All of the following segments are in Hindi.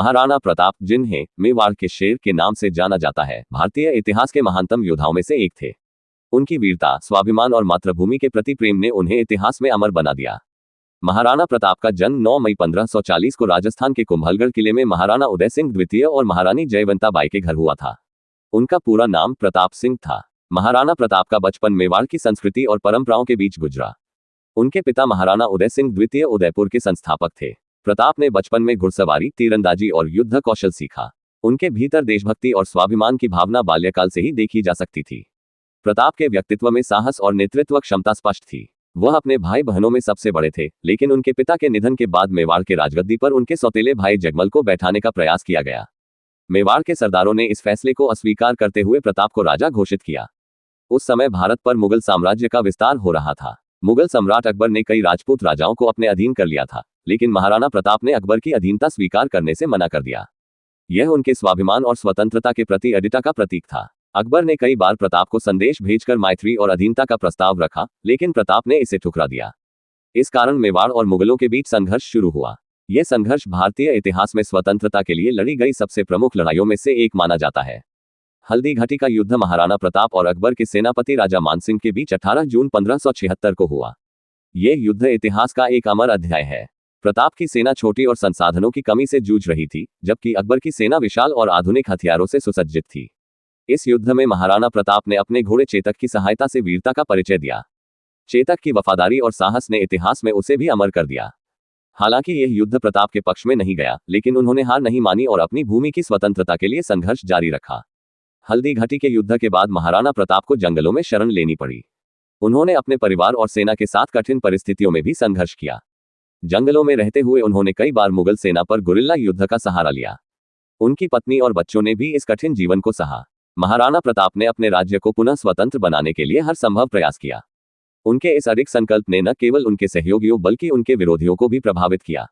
महाराणा प्रताप, जिन्हें मेवाड़ के शेर के नाम से जाना जाता है, भारतीय इतिहास के महानतम योद्धाओं में से एक थे। उनकी वीरता, स्वाभिमान और मातृभूमि के प्रति प्रेम ने उन्हें इतिहास में अमर बना दिया। महाराणा प्रताप का जन्म 9 मई 1540 को राजस्थान के कुंभलगढ़ किले में महाराणा उदय सिंह द्वितीय और महारानी जयवंता बाई के घर हुआ था। उनका पूरा नाम प्रताप सिंह था। महाराणा प्रताप का बचपन मेवाड़ की संस्कृति और परंपराओं के बीच गुजरा। उनके पिता महाराणा उदय सिंह द्वितीय उदयपुर के संस्थापक थे। प्रताप ने बचपन में घुड़सवारी, तीरंदाजी और युद्ध कौशल सीखा। उनके भीतर देशभक्ति और स्वाभिमान की भावना बाल्यकाल से ही देखी जा सकती थी। प्रताप के व्यक्तित्व में साहस और नेतृत्व क्षमता स्पष्ट थी। वह अपने भाई बहनों में सबसे बड़े थे, लेकिन उनके पिता के निधन के बाद मेवाड़ के राजगद्दी पर उनके सौतेले भाई जगमल को बैठाने का प्रयास किया गया। मेवाड़ के सरदारों ने इस फैसले को अस्वीकार करते हुए प्रताप को राजा घोषित किया। उस समय भारत पर मुगल साम्राज्य का विस्तार हो रहा था। मुगल सम्राट अकबर ने कई राजपूत राजाओं को अपने अधीन कर लिया था, लेकिन महाराणा प्रताप ने अकबर की अधीनता स्वीकार करने से मना कर दिया। यह उनके स्वाभिमान और स्वतंत्रता के प्रति अडिगता का प्रतीक था। अकबर ने कई बार प्रताप को संदेश भेजकर मैत्री और अधीनता का प्रस्ताव रखा, लेकिन प्रताप ने इसे ठुकरा दिया। इस कारण मेवाड़ और मुगलों के बीच संघर्ष शुरू हुआ। यह संघर्ष भारतीय इतिहास में स्वतंत्रता के लिए लड़ी गई सबसे प्रमुख लड़ाइयों में से एक माना जाता है। हल्दी घाटी का युद्ध महाराणा प्रताप और अकबर के सेनापति राजा मानसिंह के बीच 18 जून 1576 को हुआ। यह युद्ध इतिहास का एक अमर अध्याय है। प्रताप की सेना छोटी और संसाधनों की कमी से जूझ रही थी, जबकि अकबर की सेना विशाल और आधुनिक हथियारों से सुसज्जित थी। इस युद्ध में महाराणा प्रताप ने अपने घोड़े चेतक की सहायता से वीरता का परिचय दिया। चेतक की वफादारी और साहस ने इतिहास में उसे भी अमर कर दिया। हालांकि यह युद्ध प्रताप के पक्ष में नहीं गया, लेकिन उन्होंने हार नहीं मानी और अपनी भूमि की स्वतंत्रता के लिए संघर्ष जारी रखा। हल्दी घाटी के युद्ध के बाद महाराणा प्रताप को जंगलों में शरण लेनी पड़ी। उन्होंने अपने परिवार और सेना के साथ कठिन परिस्थितियों में भी संघर्ष किया। जंगलों में रहते हुए उन्होंने कई बार मुगल सेना पर गुरिल्ला युद्ध का सहारा लिया। उनकी पत्नी और बच्चों ने भी इस कठिन जीवन को सहा। महाराणा प्रताप ने अपने राज्य को पुनः स्वतंत्र बनाने के लिए हर संभव प्रयास किया। उनके इस अडिग संकल्प ने न केवल उनके सहयोगियों बल्कि उनके विरोधियों को भी प्रभावित किया।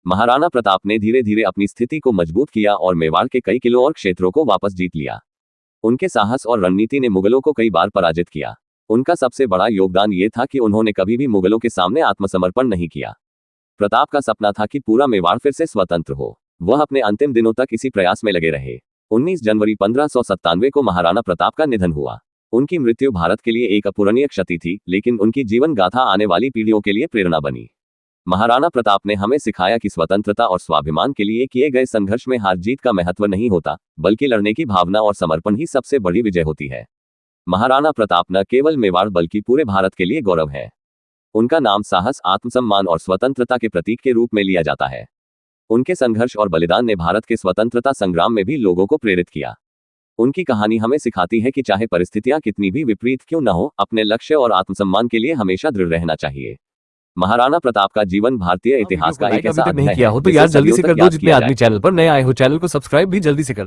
महाराणा प्रताप ने धीरे धीरे अपनी स्थिति को मजबूत किया और मेवाड़ के कई किलों और क्षेत्रों को वापस जीत लिया। उनके साहस और रणनीति ने मुगलों को कई बार पराजित किया। उनका सबसे बड़ा योगदान ये था कि उन्होंने कभी भी मुगलों के सामने आत्मसमर्पण नहीं किया। प्रताप का सपना था कि पूरा मेवाड़ फिर से स्वतंत्र हो। वह अपने अंतिम दिनों तक इसी प्रयास में लगे रहे। 19 जनवरी 1597 को महाराणा प्रताप का निधन हुआ। उनकी मृत्यु भारत के लिए एक अपूरणीय क्षति थी, लेकिन उनकी जीवन गाथा आने वाली पीढ़ियों के लिए प्रेरणा बनी। महाराणा प्रताप ने हमें सिखाया कि स्वतंत्रता और स्वाभिमान के लिए किए गए संघर्ष में हार जीत का महत्व नहीं होता, बल्कि लड़ने की भावना और समर्पण ही सबसे बड़ी विजय होती है। महाराणा प्रताप न केवल मेवाड़ बल्कि पूरे भारत के लिए गौरव है। उनका नाम साहस, आत्मसम्मान और स्वतंत्रता के प्रतीक के रूप में लिया जाता है। उनके संघर्ष और बलिदान ने भारत के स्वतंत्रता संग्राम में भी लोगों को प्रेरित किया। उनकी कहानी हमें सिखाती है कि चाहे परिस्थितियां कितनी भी विपरीत क्यों न हो, अपने लक्ष्य और आत्मसम्मान के लिए हमेशा दृढ़ रहना चाहिए। महाराणा प्रताप का जीवन भारतीय इतिहास का एक ऐसा अध्याय है नहीं किया हो तो यार जल्दी से कर दो। जितने आदमी चैनल पर नए आए हो चैनल को सब्सक्राइब भी जल्दी से कर